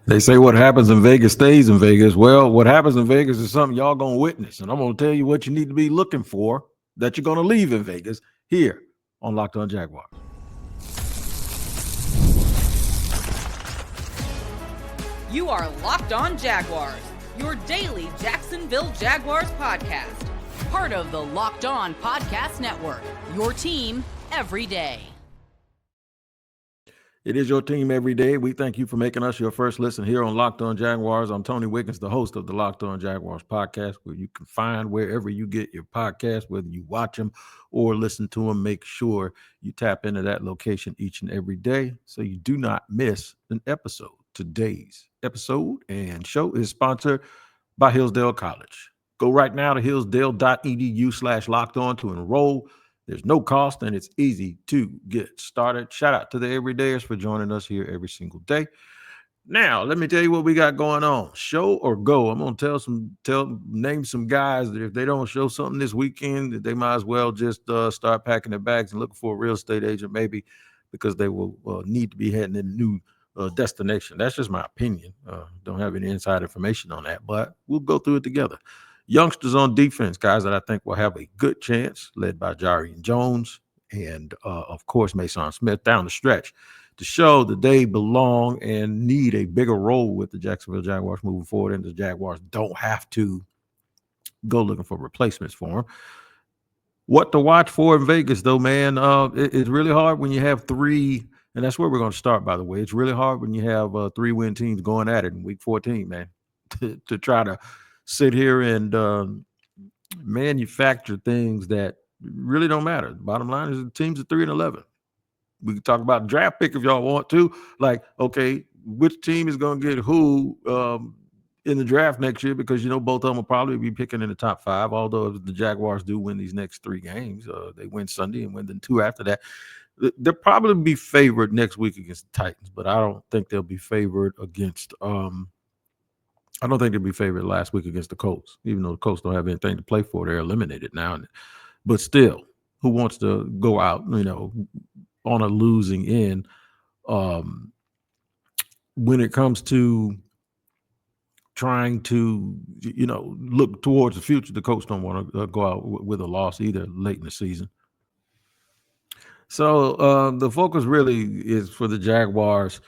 They say what happens in Vegas stays in Vegas. Well, what happens in Vegas is something y'all gonna witness, and I'm gonna tell you what you need to be looking for that you're gonna leave in Vegas here on Locked On Jaguars. You are Locked On Jaguars, your daily Jacksonville Jaguars podcast. Part of the Locked On Podcast Network, your team every day. It is your team every day. We thank you for making us your first listen here on Locked On Jaguars. I'm Tony Wiggins, the host of the Locked On Jaguars podcast, where you can find wherever you get your podcast, whether you watch them or listen to them. Make sure you tap into that location each and every day so you do not miss an episode. Today's episode and show is sponsored by Hillsdale College. Go right now to hillsdale.edu/locked on to enroll. There's no cost, and it's easy to get started. Shout out to the everydayers for joining us here every single day. Now, let me tell you what we got going on. Show or go. I'm going to name some guys that if they don't show something this weekend, that they might as well just start packing their bags and looking for a real estate agent, maybe because they will need to be heading in a new destination. That's just my opinion. Don't have any inside information on that, but we'll go through it together. Youngsters on defense, guys that I think will have a good chance, led by Jarian Jones and, of course, Mason Smith down the stretch to show that they belong and need a bigger role with the Jacksonville Jaguars moving forward, and the Jaguars don't have to go looking for replacements for them. What to watch for in Vegas, though, man, it's really hard when you have three, and that's where we're going to start, by the way. It's really hard when you have 3-win teams going at it in Week 14, man, to try to sit here and manufacture things that really don't matter. The bottom line is the teams are 3-11. We can talk about draft pick if y'all want to. Like, okay, which team is going to get who in the draft next year? Because, you know, both of them will probably be picking in the top 5. Although if the Jaguars do win these next 3 games, they win Sunday and win the 2 after that, they'll probably be favored next week against the Titans. But I don't think they'll be favored against I don't think they'll be favored last week against the Colts, even though the Colts don't have anything to play for. They're eliminated now. But still, who wants to go out, you know, on a losing end when it comes to trying to, you know, look towards the future? The Colts don't want to go out with a loss either late in the season. So the focus really is for the Jaguars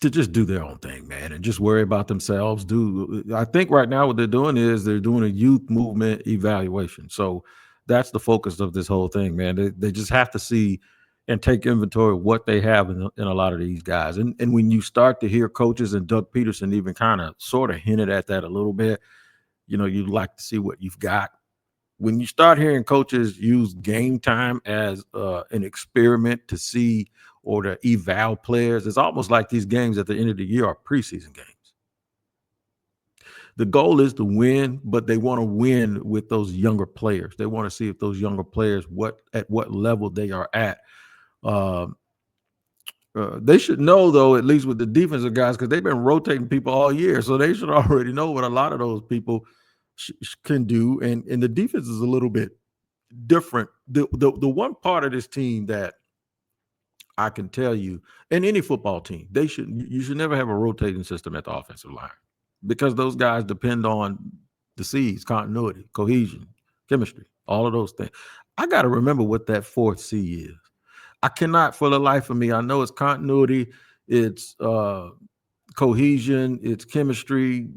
to just do their own thing, man, and just worry about themselves. I think right now what they're doing is they're doing a youth movement evaluation. So that's the focus of this whole thing, man. They just have to see and take inventory of what they have in a lot of these guys. And when you start to hear coaches and Doug Peterson even kind of sort of hinted at that a little bit, you know, you'd like to see what you've got. When you start hearing coaches use game time as an experiment to see or to eval players, it's almost like these games at the end of the year are preseason games. The goal is to win, but they want to win with those younger players. They want to see if those younger players, at what level they are at. They should know, though, at least with the defensive guys, because they've been rotating people all year. So they should already know what a lot of those people can do. And the defense is a little bit different. The one part of this team that I can tell you, and any football team, you should never have a rotating system at the offensive line, because those guys depend on the C's: continuity, cohesion, chemistry, all of those things. I got to remember what that 4th C is. I cannot for the life of me. I know it's continuity, it's cohesion, it's chemistry.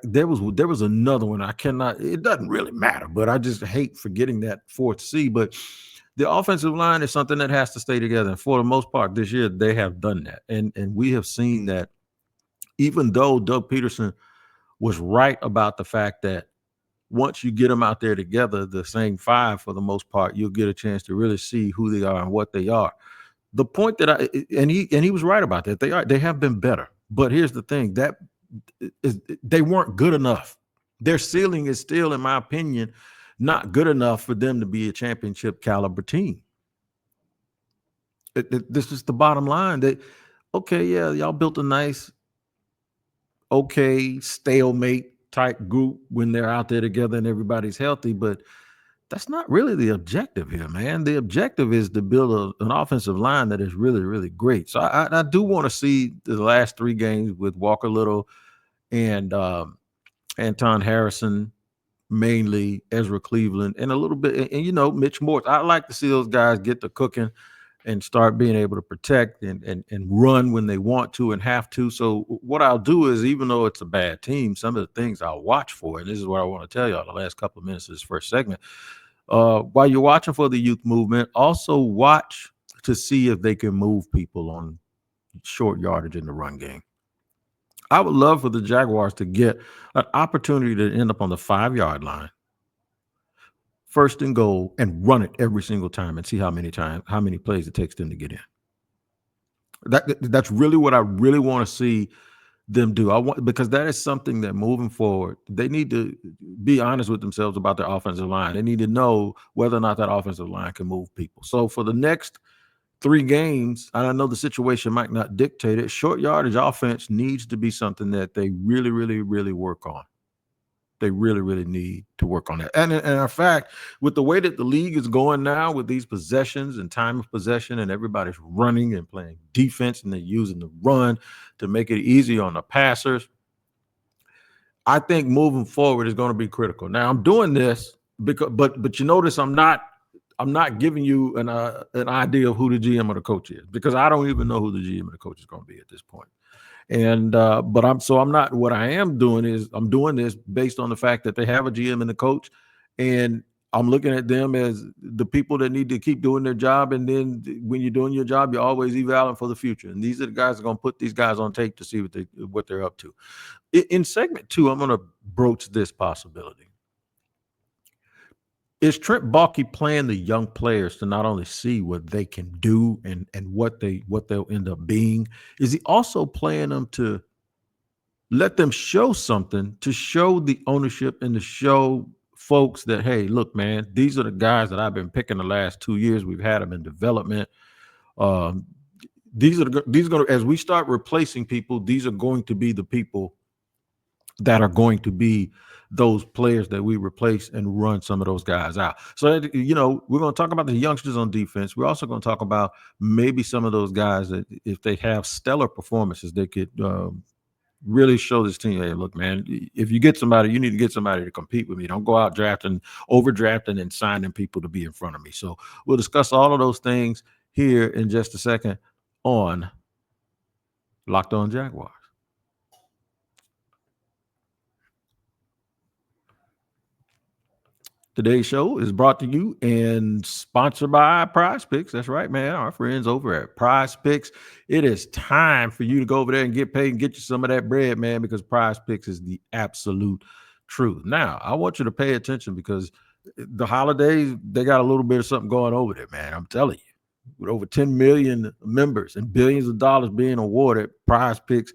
There was another one. I cannot. It doesn't really matter, but I just hate forgetting that 4th C. But the offensive line is something that has to stay together. And for the most part this year, they have done that. And we have seen that, even though Doug Peterson was right about the fact that once you get them out there together, the same 5 for the most part, you'll get a chance to really see who they are and what they are. The point that he was right about that. They have been better. But here's the thing, that is, they weren't good enough. Their ceiling is still, in my opinion, not good enough for them to be a championship caliber team. This is the bottom line. Okay, yeah, y'all built a nice, stalemate type group when they're out there together and everybody's healthy, but That's not really the objective here, man. The objective is to build an offensive line that is really, really great. So I do want to see the last 3 games with Walker Little and Anton Harrison, mainly Ezra Cleveland, and a little bit, and Mitch Morse. I like to see those guys get to cooking and start being able to protect and run when they want to and have to. So what I'll do is, even though it's a bad team, some of the things I'll watch for, and this is what I want to tell y'all the last couple of minutes of this first segment. While you're watching for the youth movement, also watch to see if they can move people on short yardage in the run game. I would love for the Jaguars to get an opportunity to end up on the 5-yard line, first and goal, and run it every single time and see how many plays it takes them to get in. That's really what I really want to see them do. Because that is something that moving forward, they need to be honest with themselves about their offensive line. They need to know whether or not that offensive line can move people. So for the next 3 games, and I know the situation might not dictate it, short yardage offense needs to be something that they really, really, really work on. They really, really need to work on that. And in fact, with the way that the league is going now, with these possessions and time of possession, and everybody's running and playing defense, and they're using the run to make it easy on the passers, I think moving forward is going to be critical. Now, I'm doing this because, but you notice I'm not giving you an idea of who the GM or the coach is, because I don't even know who the GM or the coach is going to be at this point. And but I'm not. What I am doing is I'm doing this based on the fact that they have a GM and a coach, and I'm looking at them as the people that need to keep doing their job. And then when you're doing your job, you're always evaluating for the future. And these are the guys that are going to put these guys on tape to see what they're up to. In segment 2, I'm going to broach this possibility. Is Trent Baalke playing the young players to not only see what they can do and what they'll end up being? Is he also playing them to let them show something, to show the ownership and to show folks that, hey, look, man, these are the guys that I've been picking the last 2 years. We've had them in development. These are going to, as we start replacing people, these are going to be the people that are going to be those players that we replace and run some of those guys out. So, we're going to talk about the youngsters on defense. We're also going to talk about maybe some of those guys that, if they have stellar performances, they could really show this team, hey, look, man, if you get somebody, you need to get somebody to compete with me. Don't go out overdrafting and signing people to be in front of me. So we'll discuss all of those things here in just a second on Locked On Jaguars. Today's show is brought to you and sponsored by Prize Picks. That's right, man. Our friends over at Prize Picks. It is time for you to go over there and get paid and get you some of that bread, man, because Prize Picks is the absolute truth. Now, I want you to pay attention, because the holidays, they got a little bit of something going over there, man. I'm telling you, with over 10 million members and billions of dollars being awarded, Prize Picks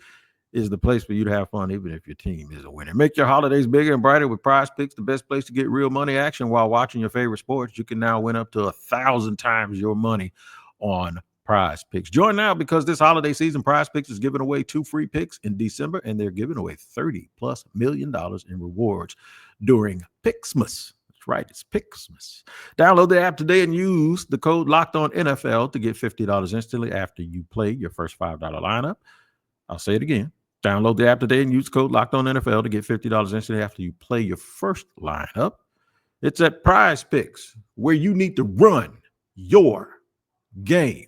is the place for you to have fun, even if your team isn't winning. Make your holidays bigger and brighter with Prize Picks, the best place to get real money action while watching your favorite sports. You can now win up to 1,000 times your money on Prize Picks. Join now, because this holiday season, Prize Picks is giving away 2 free picks in December, and they're giving away $30+ million in rewards during Picksmas. That's right, it's Picksmas. Download the app today and use the code LOCKEDONNFL to get $50 instantly after you play your first $5 lineup. I'll say it again. Download the app today and use code LOCKEDONNFL to get $50 instantly after you play your first lineup. It's at Prize Picks, where you need to run your game.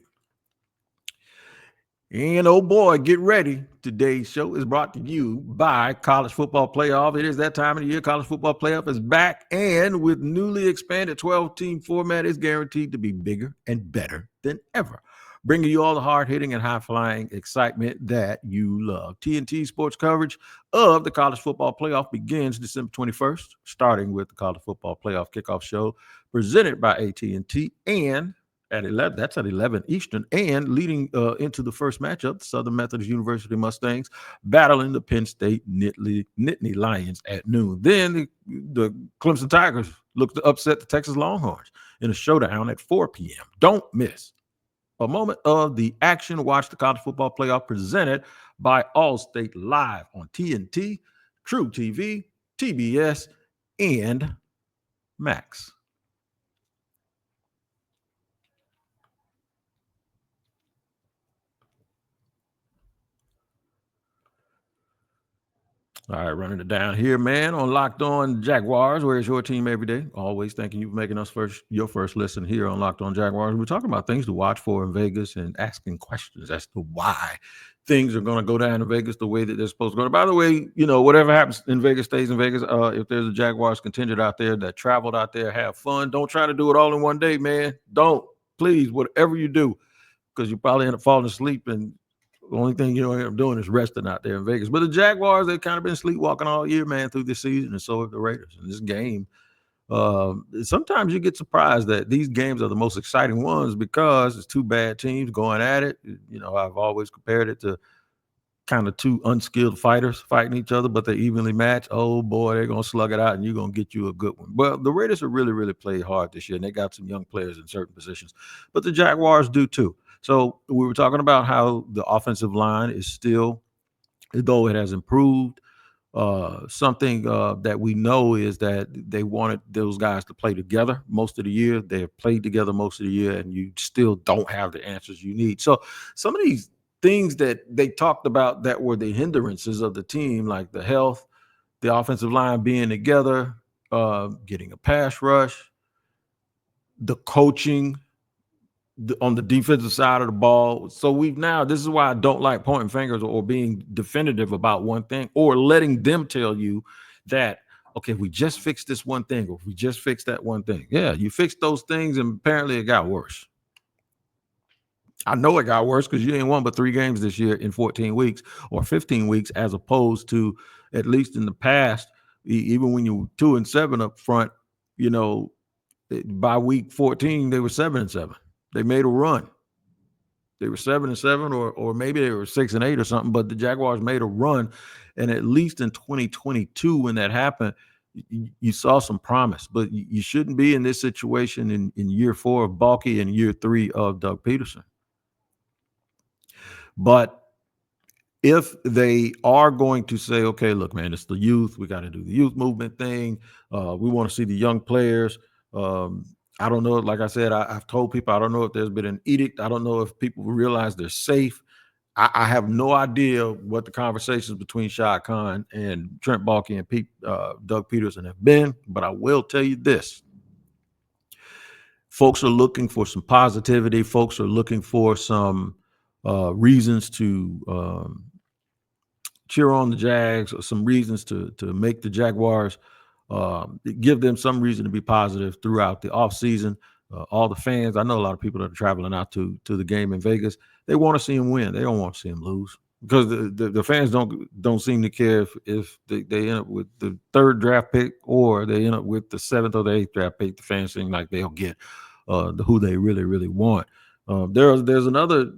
And oh boy, get ready. Today's show is brought to you by College Football Playoff. It is that time of the year. College Football Playoff is back, and with newly expanded 12-team format, it's guaranteed to be bigger and better than ever, bringing you all the hard-hitting and high-flying excitement that you love. TNT Sports coverage of the College Football Playoff begins December 21st, starting with the College Football Playoff Kickoff Show presented by AT&T, and at 11, that's at 11 Eastern, and leading into the first matchup, the Southern Methodist University Mustangs battling the Penn State Nittany Lions at noon. Then the Clemson Tigers look to upset the Texas Longhorns in a showdown at 4 p.m. Don't miss a moment of the action. Watch the College Football Playoff presented by Allstate live on TNT, True TV, TBS, and Max. All right, running it down here, man, on Locked On Jaguars, where it's your team every day. Always thanking you for making us your first listen here on Locked On Jaguars. We're talking about things to watch for in Vegas and asking questions as to why things are going to go down in Vegas the way that they're supposed to go. By the way, whatever happens in Vegas stays in Vegas. If there's a Jaguars contingent out there that traveled out there, have fun. Don't try to do it all in one day, man. Don't. Please, whatever you do, because you probably end up falling asleep and the only thing you end up doing is resting out there in Vegas. But the Jaguars, they've kind of been sleepwalking all year, man, through this season, and so have the Raiders. In this game, sometimes you get surprised that these games are the most exciting ones because it's two bad teams going at it. I've always compared it to kind of two unskilled fighters fighting each other, but they evenly match. Oh, boy, they're going to slug it out, and you're going to get you a good one. Well, the Raiders have really, really played hard this year, and they got some young players in certain positions. But the Jaguars do, too. So we were talking about how the offensive line is still, though it has improved, something that we know is that they wanted those guys to play together most of the year. They have played together most of the year, and you still don't have the answers you need. So some of these things that they talked about that were the hindrances of the team, like the health, the offensive line being together, getting a pass rush, the coaching, on the defensive side of the ball. So this is why I don't like pointing fingers or being definitive about one thing or letting them tell you that, okay, we just fixed this one thing or we just fixed that one thing. Yeah, you fixed those things and apparently it got worse. I know it got worse because you ain't won but 3 games this year in 14 weeks or 15 weeks, as opposed to, at least in the past, even when you were 2-7 up front, by week 14, they were 7-7. They made a run. They were 7-7, or maybe they were 6-8 or something. But the Jaguars made a run, and at least in 2022, when that happened, you saw some promise. But you shouldn't be in this situation in year 4 of Balky and year 3 of Doug Peterson. But if they are going to say, okay, look, man, it's the youth. We got to do the youth movement thing. We want to see the young players. I don't know. Like I said, I've told people, I don't know if there's been an edict. I don't know if people realize they're safe. I have no idea what the conversations between Shad Khan and Trent Baalke and Doug Peterson have been, but I will tell you this. Folks are looking for some positivity. Folks are looking for some reasons to cheer on the Jags, or some reasons to make the Jaguars give them some reason to be positive throughout the offseason. All the fans, I know a lot of people that are traveling out to the game in Vegas, they want to see them win. They don't want to see them lose, because the fans don't seem to care if they end up with the 3rd draft pick or they end up with the 7th or the 8th draft pick. The fans seem like they'll get who they really, really want. There's another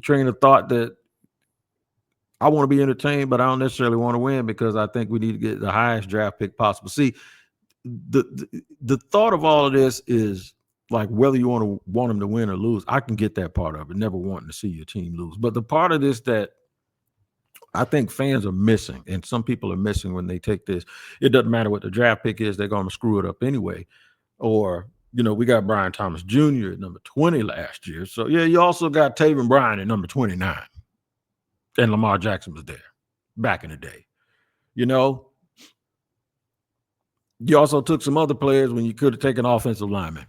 train of thought that I want to be entertained, but I don't necessarily want to win, because I think we need to get the highest draft pick possible. See, the thought of all of this is like whether you want them to win or lose. I can get that part of it, never wanting to see your team lose. But the part of this that I think fans are missing, and some people are missing when they take this, it doesn't matter what the draft pick is, they're going to screw it up anyway. Or, we got Brian Thomas Jr. at number 20 last year. So, yeah, you also got Taven Bryan at number 29. And Lamar Jackson was there back in the day. You also took some other players when you could have taken offensive linemen.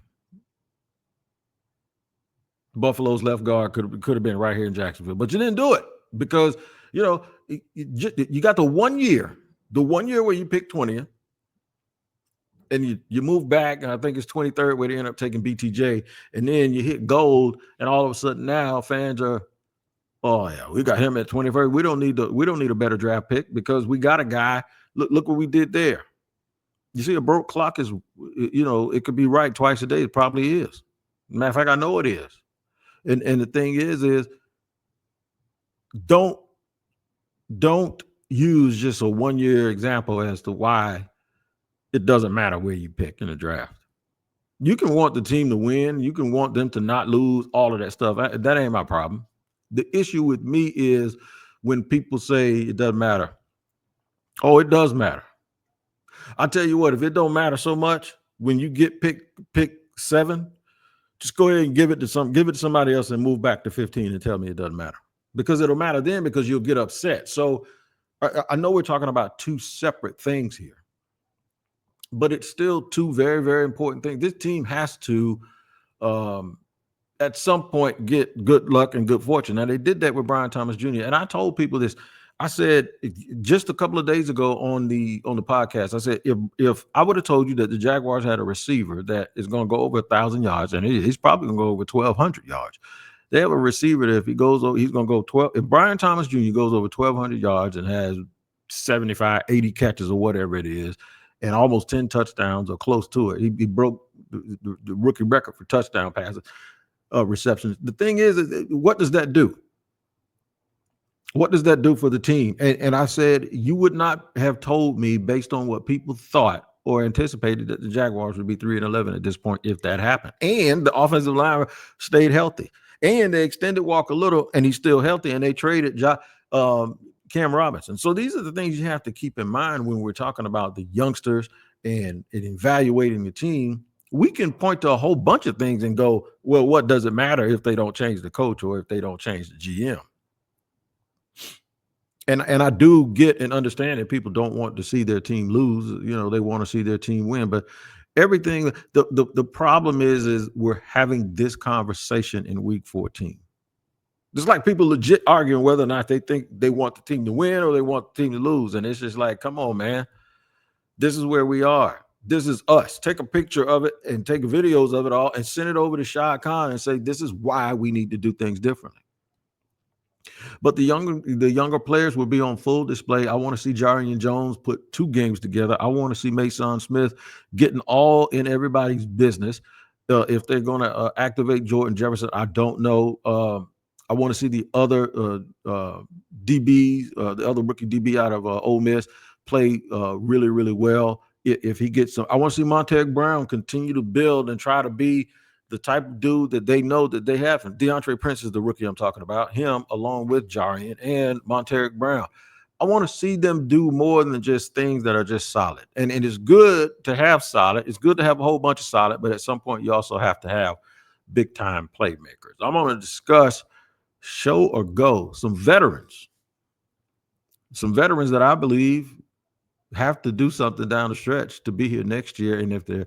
Buffalo's left guard could have been right here in Jacksonville, but you didn't do it because, you got the 1 year where you picked 20th, and you move back, and I think it's 23rd where they end up taking BTJ, and then you hit gold, and all of a sudden now fans are, oh yeah, we got him at 21st. We don't need a better draft pick because we got a guy. Look what we did there. You see, a broke clock is, it could be right twice a day. It probably is. Matter of fact, I know it is. And the thing is don't use just a 1-year example as to why it doesn't matter where you pick in the draft. You can want the team to win. You can want them to not lose, all of that stuff. That ain't my problem. The issue with me is when people say it doesn't matter. Oh, it does matter. I tell you what, if it don't matter so much, when you get pick 7, just go ahead and give it to somebody else and move back to 15 and tell me it doesn't matter. Because it'll matter then, because you'll get upset. So I know we're talking about two separate things here, but it's still two very, very important things. This team has to, at some point, get good luck and good fortune. Now, they did that with Brian Thomas Jr. And I told people this. I said just a couple of days ago on the podcast, I said, if I would have told you that the Jaguars had a receiver that is going to go over 1,000 yards, and he's probably going to go over 1,200 yards. They have a receiver that if he goes over, he's going to go 12. If Brian Thomas Jr. goes over 1,200 yards and has 75, 80 catches or whatever it is, and almost 10 touchdowns or close to it, he broke the rookie record for touchdown passes, receptions. The thing is, what does that do? What does that do for the team? And I said, you would not have told me based on what people thought or anticipated that the Jaguars would be 3-11 at this point if that happened. And the offensive line stayed healthy. And they extended Walker a little, and he's still healthy. And they traded Cam Robinson. So these are the things you have to keep in mind when we're talking about the youngsters and evaluating the team. We can point to a whole bunch of things and go, well, what does it matter if they don't change the coach or if they don't change the GM? And I do get and understand that people don't want to see their team lose. You know, they want to see their team win. But everything, the problem is we're having this conversation in week 14. It's like people legit arguing whether or not they think they want the team to win or they want the team to lose. And it's just like, come on, man. This is where we are. This is us. Take a picture of it and take videos of it all and send it over to Shad Khan and say, this is why we need to do things differently. But the younger players will be on full display. I want to see Jarian Jones put 2 games together. I want to see Mason Smith getting all in everybody's business. If they're going to activate Jordan Jefferson, I don't know. I want to see the other DBs, the other rookie DB out of Ole Miss play really, really well. If he gets some, I want to see Montague Brown continue to build and try to be the type of dude that they know that they have. And DeAndre Prince is the rookie I'm talking about, him along with Jarian and Montague Brown. I want to see them do more than just things that are just solid. And it's good to have solid. It's good to have a whole bunch of solid, but at some point you also have to have big-time playmakers. I'm going to discuss show or go some veterans that I believe have to do something down the stretch to be here next year. And if they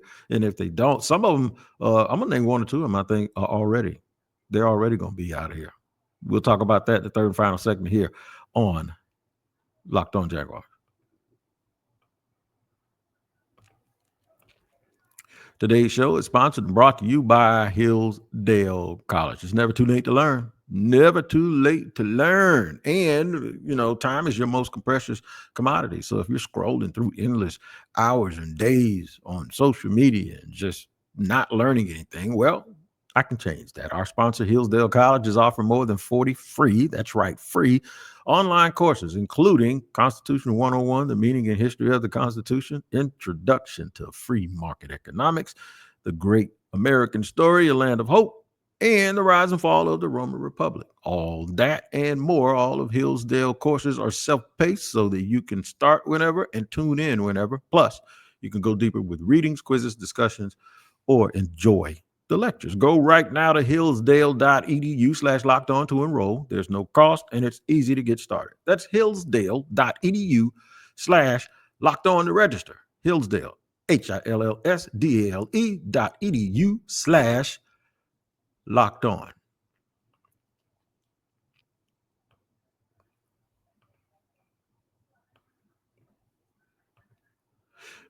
don't, some of them, I'm gonna name 1 or 2 of them, I think they're already gonna be out of here. We'll talk about that in the third and final segment here on Locked On Jaguars. Today's show is sponsored and brought to you by Hillsdale College. It's never too late to learn. Never too late to learn. And, you know, time is your most precious commodity. So if you're scrolling through endless hours and days on social media and just not learning anything, well, I can change that. Our sponsor, Hillsdale College, is offering more than 40 free, that's right, free online courses, including Constitution 101, the meaning and history of the Constitution, Introduction to Free Market Economics, The Great American Story, A Land of Hope, and the rise and fall of the Roman Republic. All that and more. All of Hillsdale courses are self-paced so that you can start whenever and tune in whenever. Plus, you can go deeper with readings, quizzes, discussions, or enjoy the lectures. Go right now to hillsdale.edu/lockedon to enroll. There's no cost, and it's easy to get started. That's hillsdale.edu/lockedon to register. Hillsdale, HILLSDALE.edu/locked on.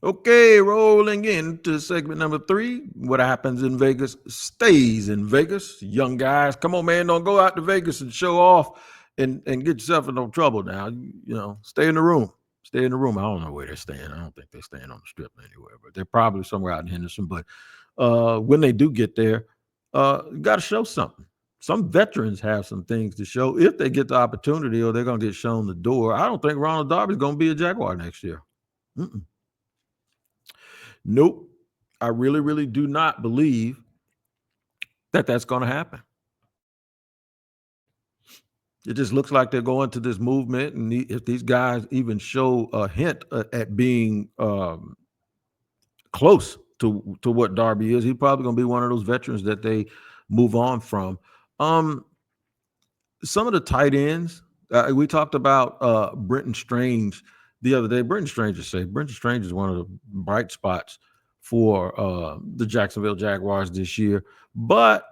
Okay, rolling into segment number 3. What happens in Vegas stays in Vegas. Young guys, come on, man, don't go out to Vegas and show off and get yourself in no trouble now. You know, stay in the room. Stay in the room. I don't know where they're staying. I don't think they're staying on the strip anywhere, but they're probably somewhere out in Henderson. But when they do get there, you got to show something. Some veterans have some things to show if they get the opportunity or they're going to get shown the door. I don't think Ronald Darby is going to be a Jaguar next year. Nope. I really, really do not believe that that's going to happen. It just looks like they're going to this movement. And if these guys even show a hint at being close to what Darby is, he's probably going to be one of those veterans that they move on from. Some of the tight ends, We talked about Brenton Strange the other day. Brenton Strange is one of the bright spots for the Jacksonville Jaguars this year. But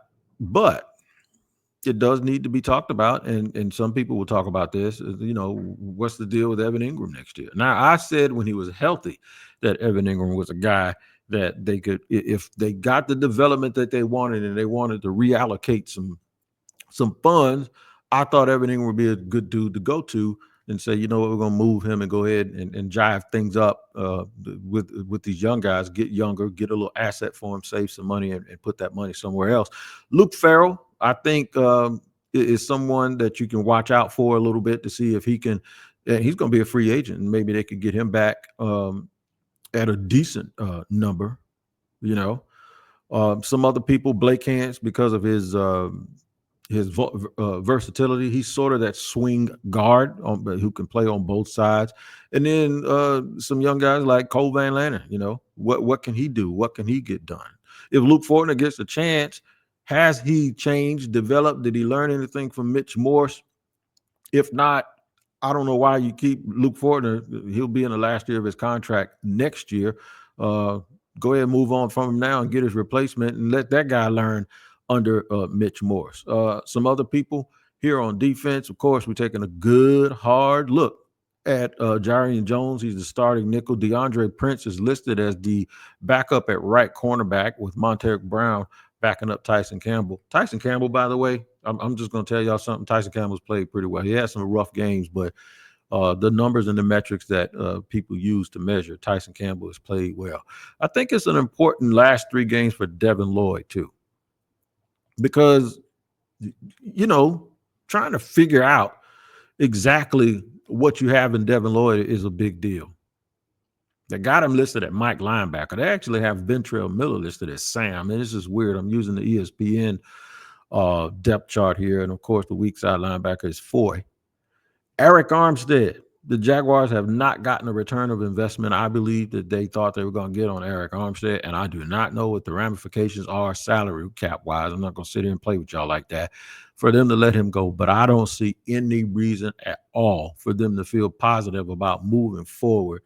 it does need to be talked about, and some people will talk about this. What's the deal with Evan Ingram next year? Now, I said when he was healthy that Evan Ingram was a guy that they could, if they got the development that they wanted and they wanted to reallocate some funds, I thought Evan Ingram would be a good dude to go to and say, you know what, we're going to move him and go ahead and jive things up with these young guys, get younger, get a little asset for him, save some money, and put that money somewhere else. Luke Farrell, I think, is someone that you can watch out for a little bit to see if he can. He's going to be a free agent, and maybe they could get him back at a decent number. Some other people, Blake Hance, because of his versatility. He's sort of that swing guard who can play on both sides. And then some young guys like Cole Van Lanner, what can he do? What can he get done? If Luke Fortner gets a chance, has he changed, developed? Did he learn anything from Mitch Morse? If not, I don't know why you keep Luke Fortner. He'll be in the last year of his contract next year. Go ahead and move on from him now and get his replacement and let that guy learn under Mitch Morse. Some other people here on defense, of course, we're taking a good, hard look at Jarian Jones. He's the starting nickel. DeAndre Prince is listed as the backup at right cornerback with Monteric Brown backing up Tyson Campbell. Tyson Campbell, by the way, I'm just going to tell y'all something. Tyson Campbell's played pretty well. He had some rough games, but the numbers and the metrics that people use to measure, Tyson Campbell has played well. I think it's an important last 3 games for Devin Lloyd, too. Because, trying to figure out exactly what you have in Devin Lloyd is a big deal. They got him listed at Mike linebacker. They actually have Ventrell Miller listed as Sam. And this is weird. I'm using the ESPN depth chart here. And, of course, the weak side linebacker is Foy. Eric Armstead. The Jaguars have not gotten a return of investment I believe that they thought they were going to get on Eric Armstead, and I do not know what the ramifications are salary cap-wise. I'm not going to sit here and play with y'all like that for them to let him go, but I don't see any reason at all for them to feel positive about moving forward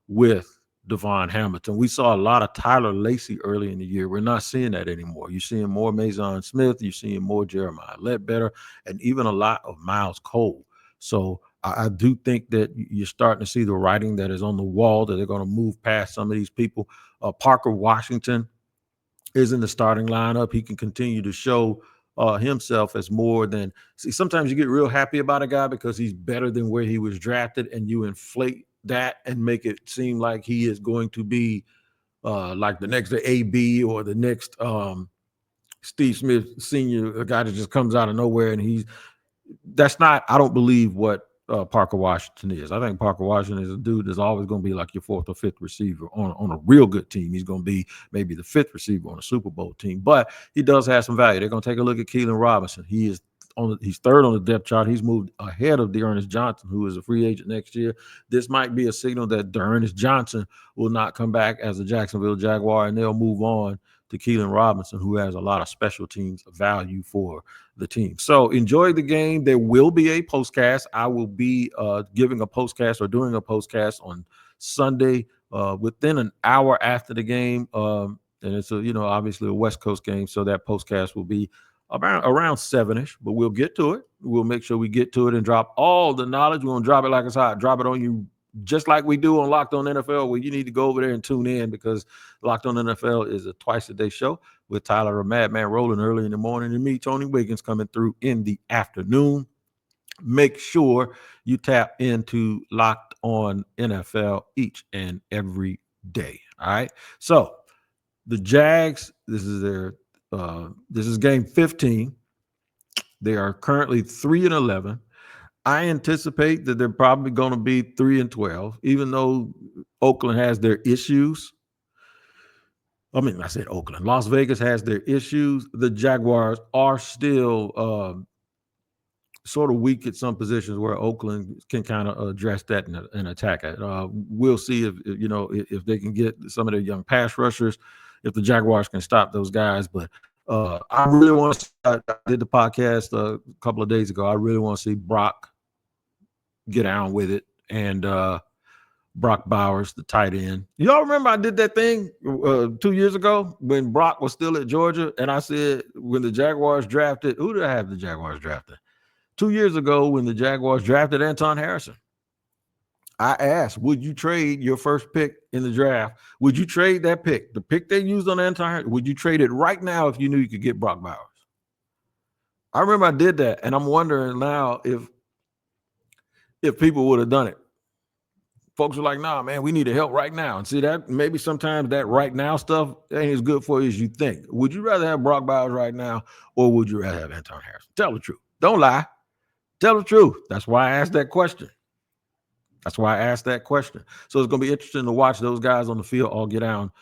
with Devon Hamilton. We saw a lot of Tyler Lacey early in the year. We're not seeing that anymore. You're seeing more Mason Smith. You're seeing more Jeremiah Ledbetter, and even a lot of Miles Cole. So I do think that you're starting to see the writing that is on the wall, that they're going to move past some of these people. Parker Washington is in the starting lineup. He can continue to show himself as more than – see, sometimes you get real happy about a guy because he's better than where he was drafted, and you inflate that and make it seem like he is going to be like the next AB or the next Steve Smith Sr., a guy that just comes out of nowhere, and that's not – I don't believe what Parker Washington is. I think Parker Washington is a dude that's always going to be like your 4th or 5th receiver on a real good team. He's going to be maybe the 5th receiver on a Super Bowl team, but he does have some value. They're going to take a look at Keelan Robinson. He's 3rd on the depth chart. He's moved ahead of D'Ernest Johnson, who is a free agent next year. This might be a signal that D'Ernest Johnson will not come back as a Jacksonville Jaguar, and they'll move on to Keelan Robinson, who has a lot of special teams value for the team. So enjoy the game. There will be a postcast. I will be giving a postcast or doing a postcast on Sunday within an hour after the game. And it's obviously a West Coast game, so that postcast will be around 7-ish, but we'll get to it. We'll make sure we get to it and drop all the knowledge. We're going to drop it like it's hot. Drop it on you just like we do on Locked On NFL, where you need to go over there and tune in, because Locked On NFL is a twice-a-day show with Tyler, a madman, rolling early in the morning, and me, Tony Wiggins, coming through in the afternoon. Make sure you tap into Locked On NFL each and every day. All right? So the Jags, this is game 15. They are currently 3-11. I anticipate that they're probably going to be 3-12, even though Oakland has their issues. I mean, I said Oakland. Las Vegas has their issues. The Jaguars are still sort of weak at some positions where Oakland can kind of address that and attack it. We'll see if they can get some of their young pass rushers, if the Jaguars can stop those guys. But I really want to – I did the podcast a couple of days ago. I really want to see Brock get on with it. And Brock Bowers, the tight end. Y'all remember I did that thing 2 years ago when Brock was still at Georgia, and I said when the Jaguars drafted, who did I have the Jaguars drafted? 2 years ago when the Jaguars drafted Anton Harrison, I asked, would you trade your first pick in the draft? Would you trade that pick, the pick they used on Anton Harrison, would you trade it right now if you knew you could get Brock Bowers? I remember I did that, and I'm wondering now if people would have done it. Folks are like, nah, man, we need help right now. And see that maybe sometimes that right now stuff ain't as good for you as you think. Would you rather have Brock Bowers right now, or would you rather have Anton Harrison? Tell the truth. Don't lie. Tell the truth. That's why I asked that question. So it's going to be interesting to watch those guys on the field all get down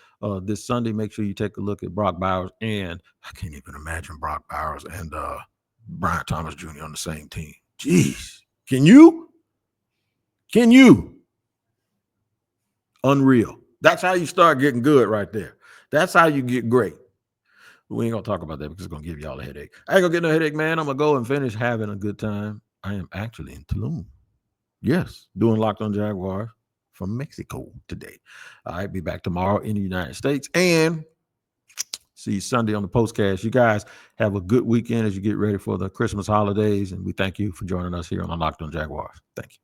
this Sunday. Make sure you take a look at Brock Bowers. And I can't even imagine Brock Bowers and Brian Thomas Jr. on the same team. Jeez. Can you? Unreal. That's how you start getting good right there. That's how you get great. We ain't going to talk about that because it's going to give y'all a headache. I ain't going to get no headache, man. I'm going to go and finish having a good time. I am actually in Tulum. Yes, doing Locked on Jaguars from Mexico today. All right, be back tomorrow in the United States. And see you Sunday on the postcast. You guys have a good weekend as you get ready for the Christmas holidays. And we thank you for joining us here on the Locked on Jaguars. Thank you.